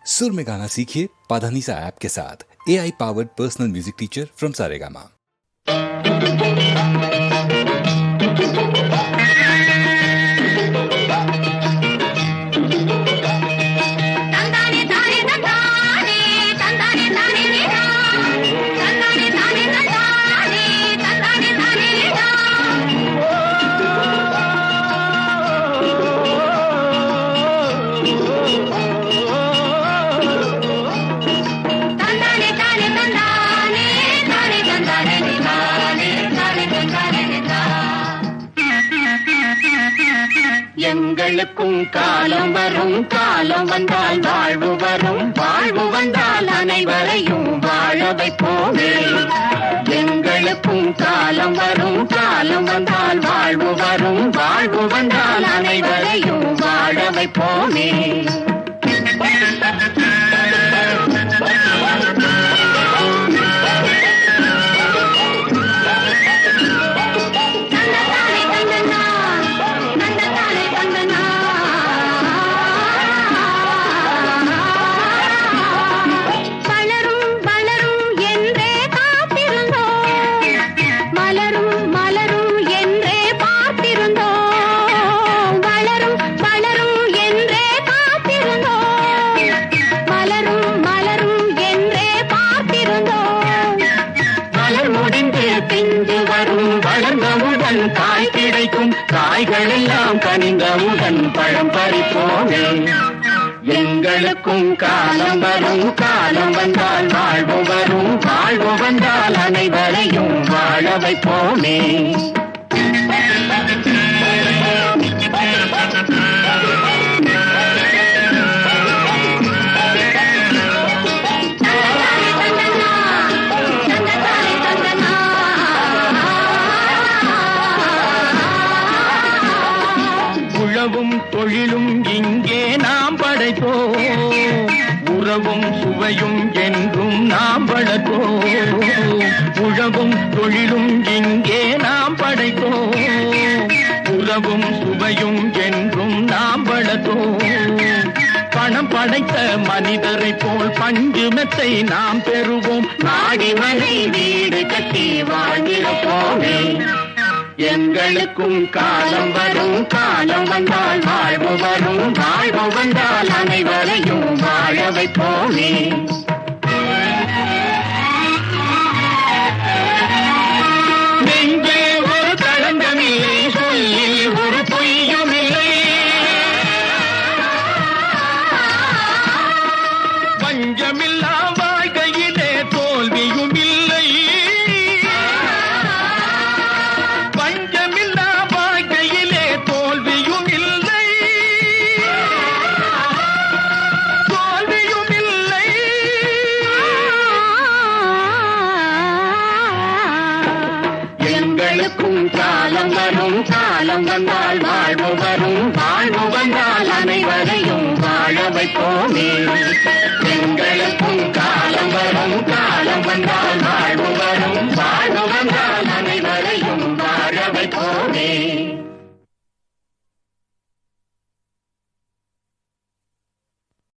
सुर में गाना सीखिए पाधानीसा ऐप के साथ। AI powered personal music teacher from Saregama. எங்களுக்கும் காலம் வரும், காலம் வந்தால் வாழ்வு வரும், வாழ்வு வந்தால் அனைவரையும் வாழ வைப்போமே. எங்களுக்கும் காலம் வரும், காலம் வந்தால் வாழ்வு வரும், வாழ்வு வந்தால் அனைவரையும் வாழ வைப்போமே. வளர்ந்தவுடன் காய் கிடைக்கும், காய்கள் எல்லாம் கனிந்தவுடன் பழம் பறிப்போமே. எங்களுக்கும் காலம் வரும், காலம் வந்தால் வாழ்வு வரும், வாழ்வு வந்தால் அனைவரையும் வாழ வைப்போமே. தொழிலும் இங்கே நாம் படைத்தோம், உறவும் சுவையும் என்றும் நாம் வளர்த்தோம். உழவும் தொழிலும் இங்கே நாம் படைத்தோம், உறவும் சுவையும் என்றும் நாம் வளர்த்தோம். பணம் படைத்த மனிதரை போல் பஞ்சுமெத்தை நாம் பெறுவோம், நாடி வரை வீடு கட்டி வாழ்ந்திருப்போமே. எங்களுக்கும் காலம் வரும், காலம் வந்தால் வாழ்வு வரும், வாழ்வு வந்தால் அனைவரையும் வாழ வைப்போமே. நெஞ்சே ஒரு களங்கமில்லை, சொல்லில் ஒரு பொய்யும் இல்லை, பஞ்சமில்லா வாழ்க்கையிலே தோல்வியும் இல்லை. காலம் வரும், காலம் வந்தால் வாழ்வு வரும், வாழ்வு வந்தால் அனைவரையும் வாழ வைப்போமே. எங்களுக்கும் காலம் வரும், காலம் வந்தால்